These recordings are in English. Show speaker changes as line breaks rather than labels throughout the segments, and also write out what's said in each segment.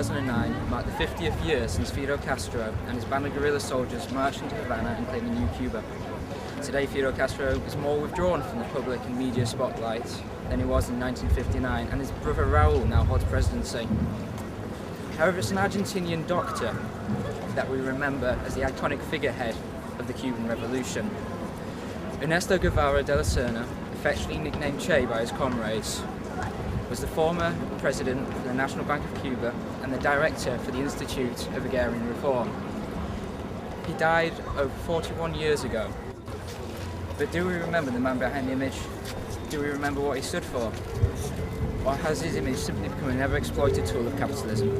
2009 marked the 50th year since Fidel Castro and his band of guerrilla soldiers marched into Havana and claimed a new Cuba. Today, Fidel Castro is more withdrawn from the public and media spotlight than he was in 1959, and his brother Raul now holds presidency. However, it's an Argentinian doctor that we remember as the iconic figurehead of the Cuban Revolution. Ernesto Guevara de la Serna, affectionately nicknamed Che by his comrades, was the former president of the National Bank of Cuba and the director for the Institute of Agrarian Reform. He died over 41 years ago. But do we remember the man behind the image? Do we remember what he stood for? Or has his image simply become an ever-exploited tool of capitalism?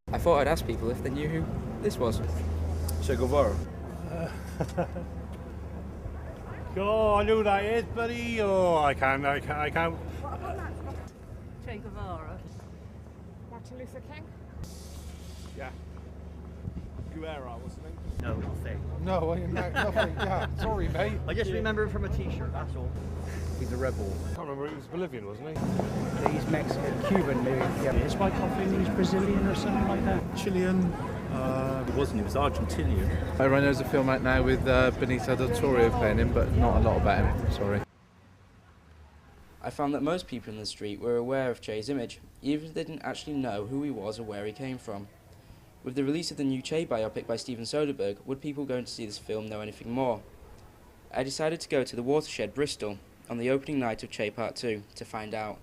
I thought I'd ask people if they knew who this was.
Che Guevara.
Oh, I know who that is, buddy. Oh, I can't.
Che Guevara.
Martin Luther King?
Yeah. Guevara, what's the name?
No, nothing.
No, nothing. Yeah, sorry, mate.
I just remember him from a t-shirt, that's all.
He's a rebel. I can't remember, he was Bolivian, wasn't he?
He's Mexican, Cuban, maybe. Yeah, his wife coughing, he's Brazilian or something like that.
Chilean.
He wasn't, he was Argentinian.
I know there's a film out now with Benicio del Toro playing him, but not a lot about him, sorry.
I found that most people in the street were aware of Che's image, even if they didn't actually know who he was or where he came from. With the release of the new Che biopic by Steven Soderbergh, would people going to see this film know anything more? I decided to go to the Watershed, Bristol, on the opening night of Che Part 2 to find out.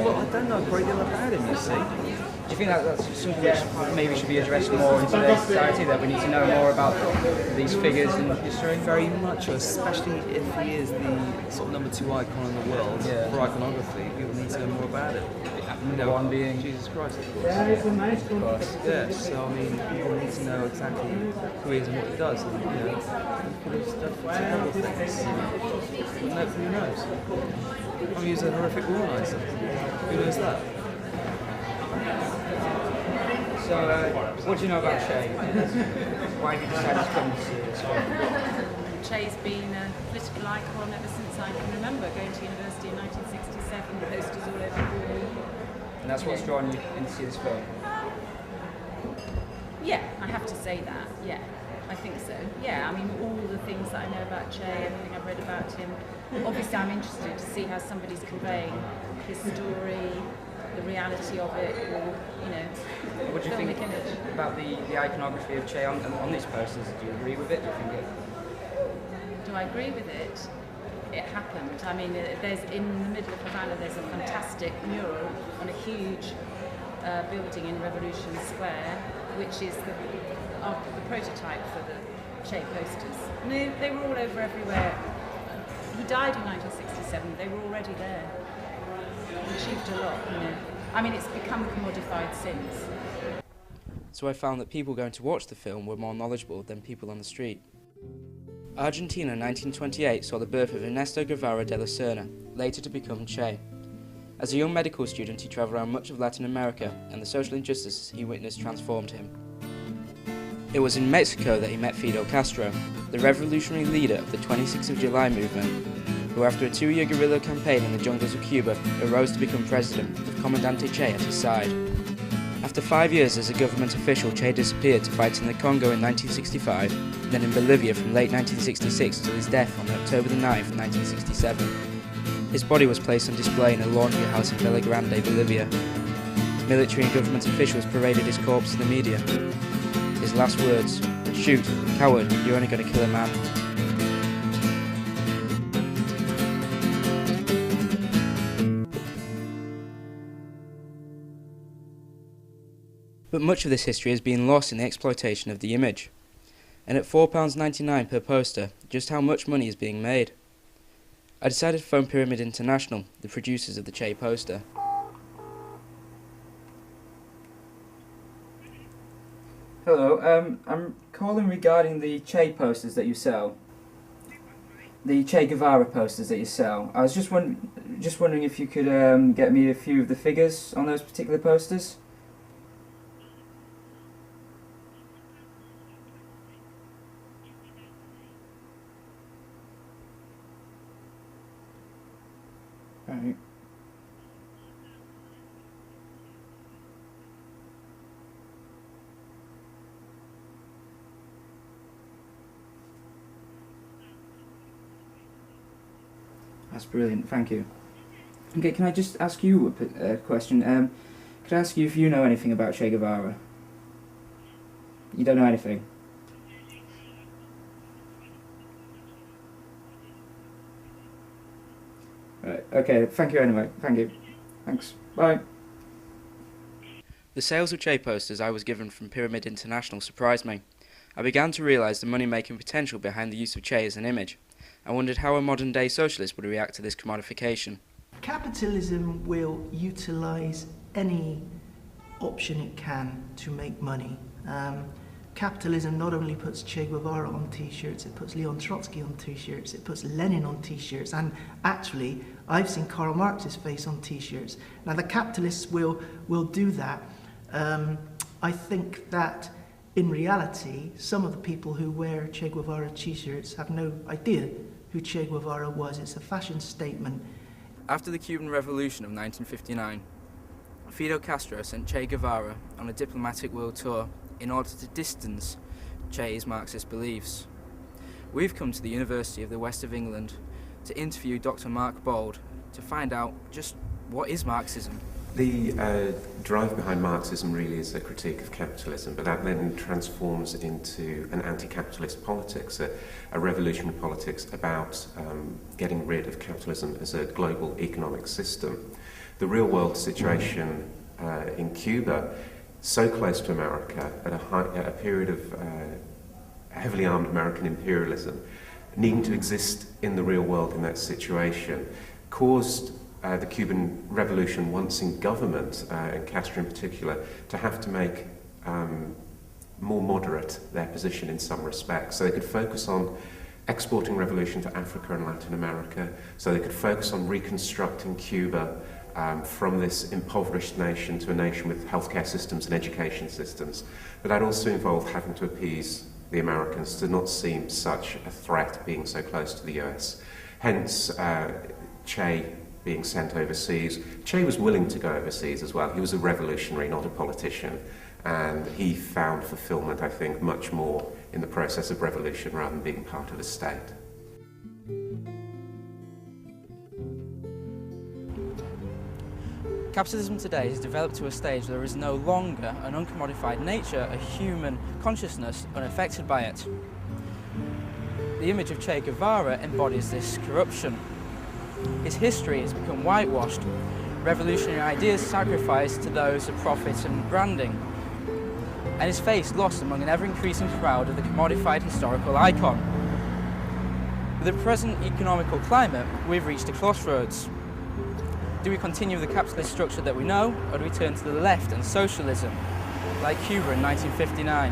I don't know a great deal about him, you see.
Do you think that that's something which maybe should be addressed more in today's society, that we need to know more about these figures in history?
Very much, especially if he is the sort of #2 icon in the world for iconography. People need to know more about it.
Number one being
Jesus Christ, of course. Yeah, so I mean, people need to know exactly who he is and what he does. And, he could have done terrible things. Who knows? I mean, he was a horrific womanizer. Who knows that?
So, what do you know about Che? Why have you decided to come to see this film?
Che's been a political icon ever since I can remember, going to university in 1967, posters all over the wall.
And that's what's drawn you in to see this film?
Yeah, I have to say that, yeah. I think so. Yeah, I mean, all the things that I know about Che, everything I've read about him. Obviously, I'm interested to see how somebody's conveying his story, the reality of it, or,
what do you think about the iconography of Che on these posters? Do you agree with it? Do you think it?
Do I agree with it? It happened. I mean, there's in the middle of Havana, there's a fantastic mural on a huge building in Revolution Square, which is the prototype for the Che posters. And they were all over everywhere. He died in 1967. They were already there. He achieved a lot, I mean, it's become commodified since.
So I found that people going to watch the film were more knowledgeable than people on the street. Argentina in 1928 saw the birth of Ernesto Guevara de la Serna, later to become Che. As a young medical student, he travelled around much of Latin America, and the social injustices he witnessed transformed him. It was in Mexico that he met Fidel Castro, the revolutionary leader of the 26th of July movement, who after a 2-year guerrilla campaign in the jungles of Cuba, arose to become president, with Comandante Che at his side. After 5 years as a government official, Che disappeared to fight in the Congo in 1965, then in Bolivia from late 1966 till his death on October 9, 1967. His body was placed on display in a laundry house in Villa Grande, Bolivia. Military and government officials paraded his corpse to the media. His last words, "Shoot, coward, you're only going to kill a man." But much of this history has been lost in the exploitation of the image. And at £4.99 per poster, just how much money is being made? I decided to phone Pyramid International, the producers of the Che poster. Hello, I'm calling regarding the Che posters that you sell. The Che Guevara posters that you sell. I was just wondering if you could get me a few of the figures on those particular posters. Right. That's brilliant, thank you. Okay, can I just ask you a question? Could I ask you if you know anything about Che Guevara? You don't know anything? Right, okay, thank you anyway, thank you. Thanks, bye. The sales of Che posters I was given from Pyramid International surprised me. I began to realise the money-making potential behind the use of Che as an image. I wondered how a modern-day socialist would react to this commodification.
Capitalism will utilise any option it can to make money. Capitalism not only puts Che Guevara on t-shirts, it puts Leon Trotsky on t-shirts, it puts Lenin on t-shirts, and actually I've seen Karl Marx's face on t-shirts. Now the capitalists will do that. I think that in reality, some of the people who wear Che Guevara t-shirts have no idea who Che Guevara was. It's a fashion statement.
After the Cuban Revolution of 1959, Fidel Castro sent Che Guevara on a diplomatic world tour in order to distance Che's Marxist beliefs. We've come to the University of the West of England to interview Dr. Mark Bold to find out just what is Marxism.
The drive behind Marxism really is a critique of capitalism, but that then transforms into an anti-capitalist politics, a revolutionary politics about getting rid of capitalism as a global economic system. The real-world situation in Cuba, so close to America, at a period of heavily armed American imperialism, needing to exist in the real world in that situation, caused the Cuban Revolution, once in government, and Castro in particular, to have to make more moderate their position in some respects. So they could focus on exporting revolution to Africa and Latin America, so they could focus on reconstructing Cuba from this impoverished nation to a nation with healthcare systems and education systems. But that also involved having to appease the Americans to not seem such a threat being so close to the US. Hence, Che being sent overseas. Che was willing to go overseas as well. He was a revolutionary, not a politician, and he found fulfillment, I think, much more in the process of revolution rather than being part of a state.
Capitalism today has developed to a stage where there is no longer an uncommodified nature, a human consciousness unaffected by it. The image of Che Guevara embodies this corruption. His history has become whitewashed, revolutionary ideas sacrificed to those of profit and branding, and his face lost among an ever-increasing crowd of the commodified historical icon. With the present economical climate, we've reached a crossroads. Do we continue with the capitalist structure that we know, or do we turn to the left and socialism, like Cuba in 1959?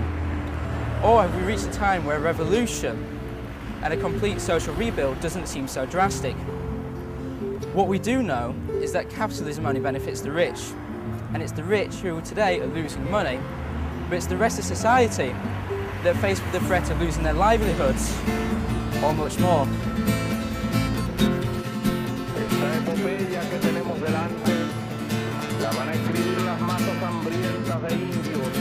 Or have we reached a time where revolution and a complete social rebuild doesn't seem so drastic? What we do know is that capitalism only benefits the rich, and it's the rich who today are losing money, but it's the rest of society that are faced with the threat of losing their livelihoods, or much more.
Esta epopeya que tenemos delante la van a escribir las masas hambrientas de indios,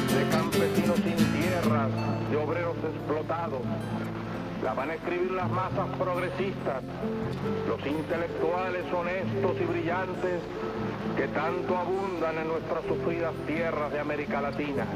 de campesinos sin tierras, de obreros explotados. La van a escribir las masas progresistas, los intelectuales honestos y brillantes que tanto abundan en nuestras sufridas tierras de América Latina.